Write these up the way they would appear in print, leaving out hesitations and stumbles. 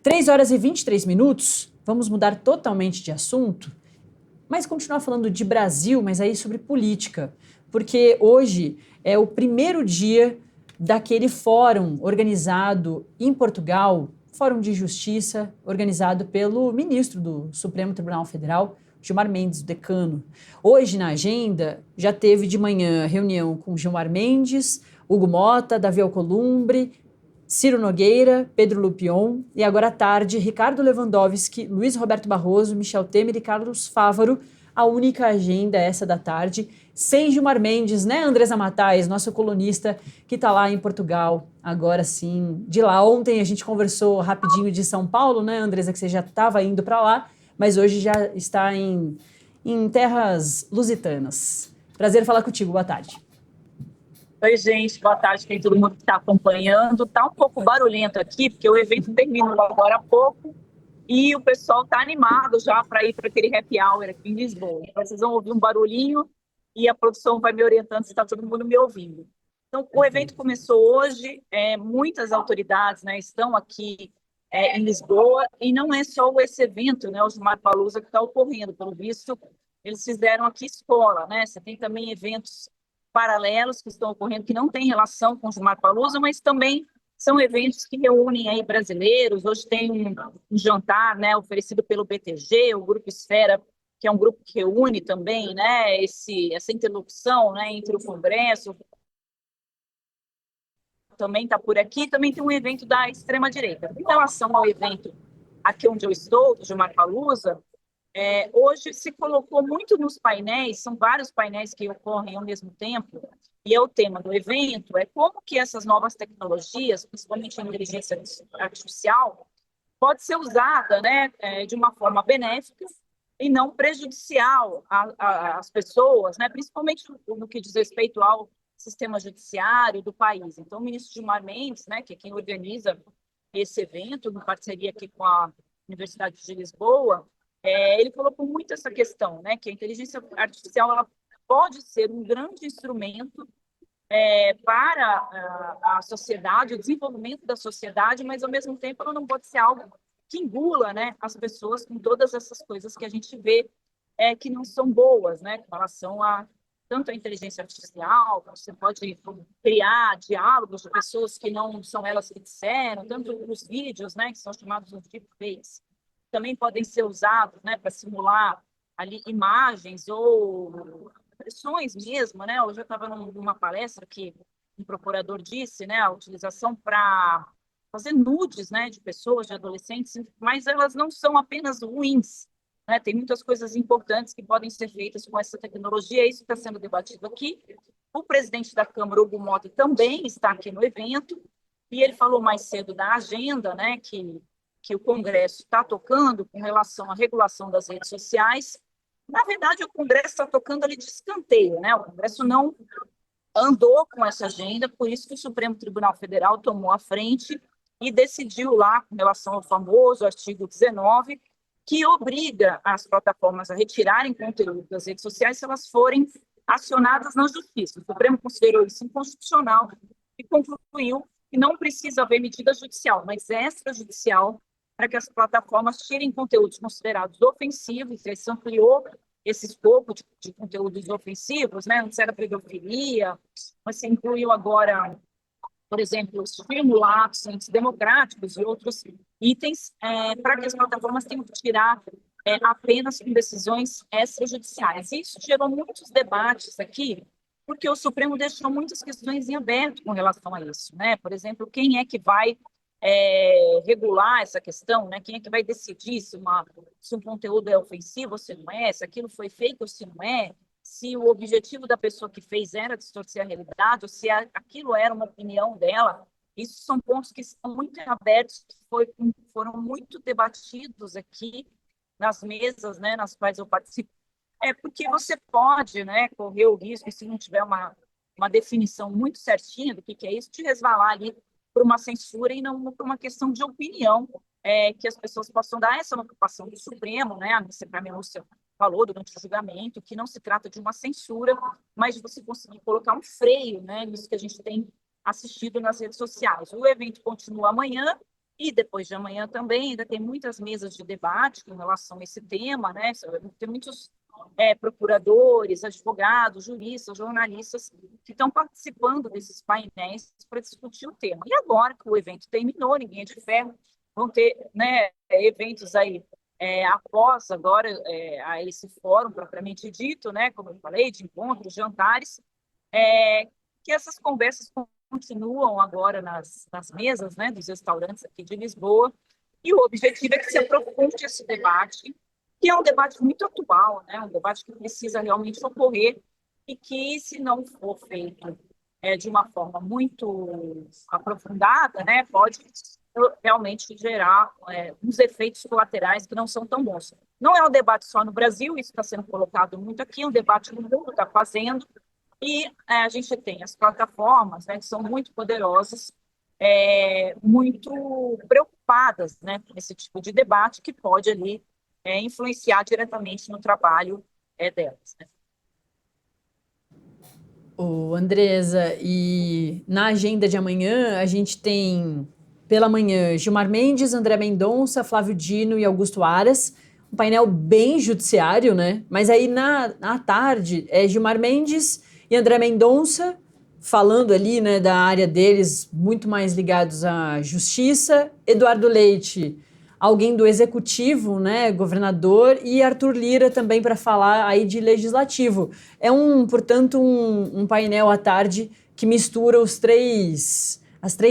3h23, vamos mudar totalmente de assunto, mas continuar falando de Brasil, mas aí sobre política, porque hoje é o primeiro dia daquele fórum organizado em Portugal, Fórum de Justiça, organizado pelo ministro do Supremo Tribunal Federal, Gilmar Mendes, o decano. Hoje, na agenda, já teve de manhã reunião com Gilmar Mendes, Hugo Mota, Davi Alcolumbre, Ciro Nogueira, Pedro Lupion, e agora à tarde, Ricardo Lewandowski, Luiz Roberto Barroso, Michel Temer e Carlos Fávaro. A única agenda essa da tarde, sem Gilmar Mendes, né, Andresa Matais, nosso colunista que está lá em Portugal, agora sim. De lá, ontem a gente conversou rapidinho de São Paulo, né, Andresa, que você já estava indo para lá, mas hoje já está em terras lusitanas. Prazer falar contigo, boa tarde. Oi, gente, boa tarde para todo mundo que está acompanhando. Está um pouco barulhento aqui, porque o evento terminou agora há pouco e o pessoal está animado já para ir para aquele happy hour aqui em Lisboa. Então, vocês vão ouvir um barulhinho e a produção vai me orientando se está todo mundo me ouvindo. Então, o evento começou hoje, muitas autoridades, né, estão aqui em Lisboa, e não é só esse evento, né, o Gilmar Palusa, que está ocorrendo. Pelo visto, eles fizeram aqui escola, né? Você tem também eventos paralelos que estão ocorrendo, que não têm relação com o Gilmar Palusa, mas também são eventos que reúnem aí brasileiros. Hoje tem um jantar, né, oferecido pelo BTG, o Grupo Esfera, que é um grupo que reúne também, né, essa interlocução, né, entre o Congresso, também está por aqui. Também tem um evento da extrema-direita. Em relação ao evento aqui onde eu estou, do Gilmar Palusa, hoje se colocou muito nos painéis, são vários painéis que ocorrem ao mesmo tempo, e o tema do evento é como que essas novas tecnologias, principalmente a inteligência artificial, pode ser usada, né, de uma forma benéfica e não prejudicial às pessoas, né, principalmente no que diz respeito ao sistema judiciário do país. Então, o ministro Gilmar Mendes, né, que é quem organiza esse evento, em parceria aqui com a Universidade de Lisboa, ele colocou muito essa questão, né, que a inteligência artificial ela pode ser um grande instrumento para a sociedade, o desenvolvimento da sociedade, mas, ao mesmo tempo, ela não pode ser algo que engula, né, as pessoas com todas essas coisas que a gente vê que não são boas, né, com relação a tanto a inteligência artificial, você pode criar diálogos de pessoas que não são elas que disseram, tanto os vídeos, né, que são chamados de deepfakes, também podem ser usados, né, para simular ali imagens ou expressões mesmo, né? Hoje eu estava numa palestra que um procurador disse, né, a utilização para fazer nudes, né, de pessoas, de adolescentes, mas elas não são apenas ruins, né? Tem muitas coisas importantes que podem ser feitas com essa tecnologia. Isso está sendo debatido aqui. O presidente da Câmara, Hugo Mota, também está aqui no evento, e ele falou mais cedo da agenda, né, que o Congresso está tocando com relação à regulação das redes sociais. Na verdade, o Congresso está tocando ali de escanteio, né? O Congresso não andou com essa agenda, por isso que o Supremo Tribunal Federal tomou a frente e decidiu lá, com relação ao famoso artigo 19, que obriga as plataformas a retirarem conteúdo das redes sociais se elas forem acionadas na Justiça. O Supremo considerou isso inconstitucional e concluiu que não precisa haver medida judicial, mas extrajudicial, para que as plataformas tirem conteúdos considerados ofensivos. Aí se ampliou esse escopo de conteúdos ofensivos, né? Antes era pedofilia, mas se incluiu agora, por exemplo, simulados antidemocráticos e outros itens, para que as plataformas tenham que tirar apenas com decisões extrajudiciais. Isso gerou muitos debates aqui, porque o Supremo deixou muitas questões em aberto com relação a isso, né? Por exemplo, quem é que vai regular essa questão, né? Quem é que vai decidir se um conteúdo é ofensivo ou se não é, se aquilo foi fake ou se não é, se o objetivo da pessoa que fez era distorcer a realidade ou se aquilo era uma opinião dela. Isso são pontos que estão muito abertos, que foram muito debatidos aqui nas mesas, né, nas quais eu participo. Porque você pode, né, correr o risco, se não tiver uma definição muito certinha do que é isso, de resvalar ali por uma censura e não por uma questão de opinião, que as pessoas possam dar. Essa ocupação do Supremo, né? A ministra Lúcia falou durante o julgamento que não se trata de uma censura, mas de você conseguir colocar um freio, né, nisso que a gente tem assistido nas redes sociais. O evento continua amanhã E depois de amanhã também ainda tem muitas mesas de debate com relação a esse tema, né? Tem muitos procuradores, advogados, juristas, jornalistas que estão participando desses painéis para discutir o tema. E agora que o evento terminou, ninguém é de ferro, vão ter, né, eventos aí após agora a esse fórum propriamente dito, né? Como eu falei, de encontros, jantares, que essas conversas continuam agora nas mesas, né, dos restaurantes aqui de Lisboa, e o objetivo é que se aprofunde esse debate, que é um debate muito atual, né, um debate que precisa realmente ocorrer e que, se não for feito de uma forma muito aprofundada, né, pode realmente gerar uns efeitos colaterais que não são tão bons. Não é um debate só no Brasil, isso está sendo colocado muito aqui, é um debate que o mundo está fazendo, e a gente tem as plataformas, né, que são muito poderosas, muito preocupadas, né, com esse tipo de debate que pode ali influenciar diretamente no trabalho delas, né? Ô, Andresa, e na agenda de amanhã a gente tem, pela manhã, Gilmar Mendes, André Mendonça, Flávio Dino e Augusto Aras, um painel bem judiciário, né? Mas aí na tarde é Gilmar Mendes e André Mendonça falando ali, né, da área deles, muito mais ligados à justiça, Eduardo Leite, alguém do executivo, né, governador, e Arthur Lira também para falar aí de legislativo. É portanto, um painel à tarde que mistura as três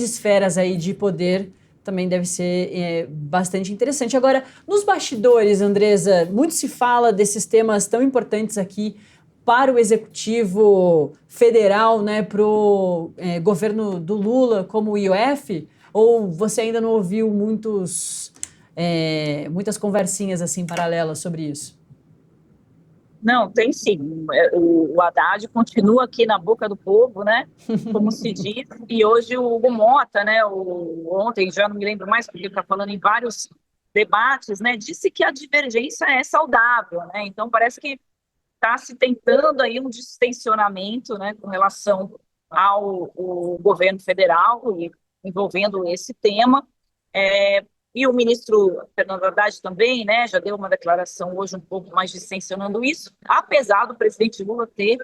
esferas aí de poder. Também deve ser bastante interessante. Agora, nos bastidores, Andresa, muito se fala desses temas tão importantes aqui para o executivo federal, né, para o governo do Lula, como o IOF, ou você ainda não ouviu muitas conversinhas assim paralelas sobre isso? Não, tem sim. O Haddad continua aqui na boca do povo, né? Como se diz. E hoje o Hugo Mota, né? Ontem, já não me lembro mais, porque ele está falando em vários debates, né? Disse que a divergência é saudável, né? Então parece que está se tentando aí um distensionamento, né? Com relação ao governo federal e envolvendo esse tema. É, e o ministro Fernando Haddad também, né, já deu uma declaração hoje um pouco mais distensionando isso, apesar do presidente Lula ter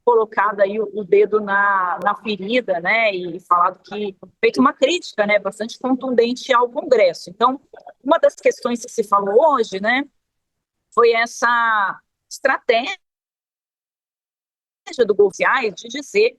colocado aí o dedo na ferida, né, e falado que feito uma crítica, né, bastante contundente ao Congresso. Então, uma das questões que se falou hoje, né, foi essa estratégia do governo de dizer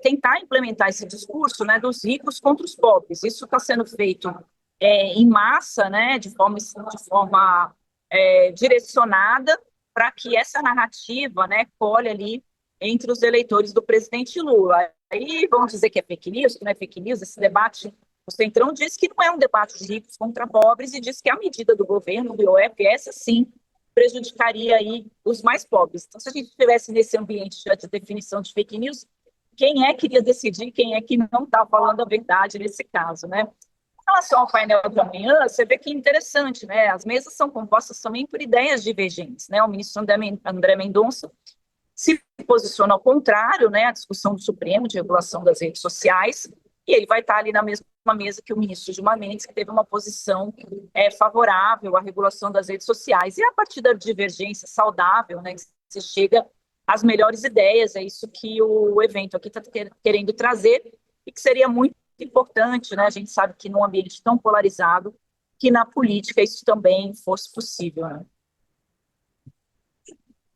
tentar implementar esse discurso, né, dos ricos contra os pobres. Isso está sendo feito em massa, né, de forma direcionada para que essa narrativa, né, colhe ali entre os eleitores do presidente Lula. Aí vão dizer que é fake news, que não é fake news, esse debate. O Centrão diz que não é um debate de ricos contra pobres e diz que a medida do governo, do IOF, essa sim prejudicaria aí os mais pobres. Então, se a gente estivesse nesse ambiente de definição de fake news, quem que iria decidir quem é que não está falando a verdade nesse caso, né? Em relação ao painel de amanhã, você vê que é interessante, né? As mesas são compostas também por ideias divergentes, né? O ministro André Mendonça se posiciona ao contrário, né? A discussão do Supremo de regulação das redes sociais, e ele vai estar ali na mesma mesa que o ministro Gilmar Mendes, que teve uma posição favorável à regulação das redes sociais. E a partir da divergência saudável, né, que se chega às melhores ideias, é isso que o evento aqui está querendo trazer, e que seria muito importante, né? A gente sabe que num ambiente tão polarizado, que na política isso também fosse possível, né?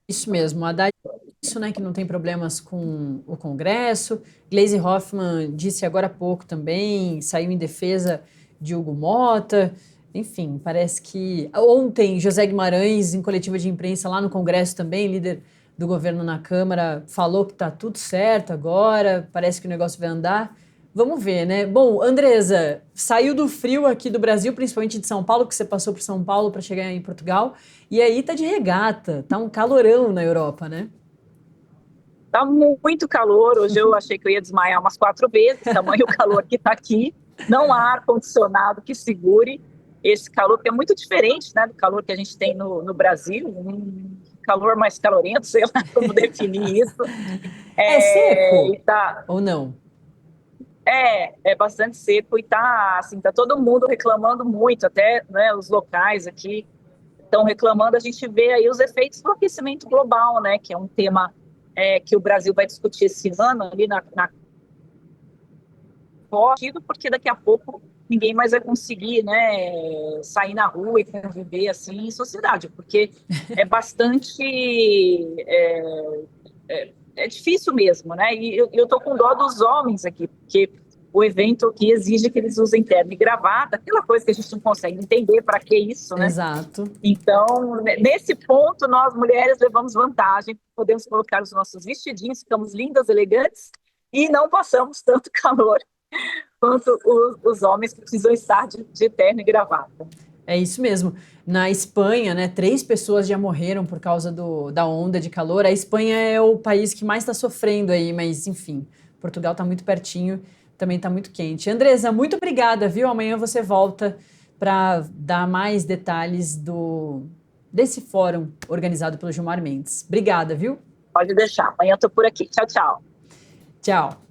Isso mesmo, Haddad disse isso, né, que não tem problemas com o Congresso. Gleisi Hoffmann disse agora há pouco também, saiu em defesa de Hugo Mota. Enfim, parece que ontem José Guimarães, em coletiva de imprensa lá no Congresso também, líder do governo na Câmara, falou que está tudo certo agora, parece que o negócio vai andar. Vamos ver, né? Bom, Andresa, saiu do frio aqui do Brasil, principalmente de São Paulo, que você passou por São Paulo para chegar em Portugal, e aí tá de regata, tá um calorão na Europa, né? Tá muito calor, hoje eu achei que eu ia desmaiar umas 4 vezes, tamanho o calor que está aqui, não há ar-condicionado que segure esse calor, que é muito diferente, né, do calor que a gente tem no Brasil, um calor mais calorento, sei lá como definir isso, É seco e tá, ou não? É bastante seco e assim, tá todo mundo reclamando muito, até, né, os locais aqui estão reclamando. A gente vê aí os efeitos do aquecimento global, né, que é um tema que o Brasil vai discutir esse ano ali na COP, porque daqui a pouco ninguém mais vai conseguir, né, sair na rua e conviver assim em sociedade, porque é bastante é difícil mesmo, né? E eu tô com dó dos homens aqui, porque o evento aqui exige que eles usem terno e gravata, aquela coisa que a gente não consegue entender para que isso, né? Exato. Então, nesse ponto, nós mulheres levamos vantagem, podemos colocar os nossos vestidinhos, ficamos lindas, elegantes e não passamos tanto calor quanto os homens que precisam estar de terno e gravata. É isso mesmo. Na Espanha, né, 3 pessoas já morreram por causa da onda de calor. A Espanha é o país que mais está sofrendo aí, mas enfim, Portugal está muito pertinho, também está muito quente. Andresa, muito obrigada, viu? Amanhã você volta para dar mais detalhes desse fórum organizado pelo Gilmar Mendes. Obrigada, viu? Pode deixar. Amanhã eu estou por aqui. Tchau, tchau. Tchau.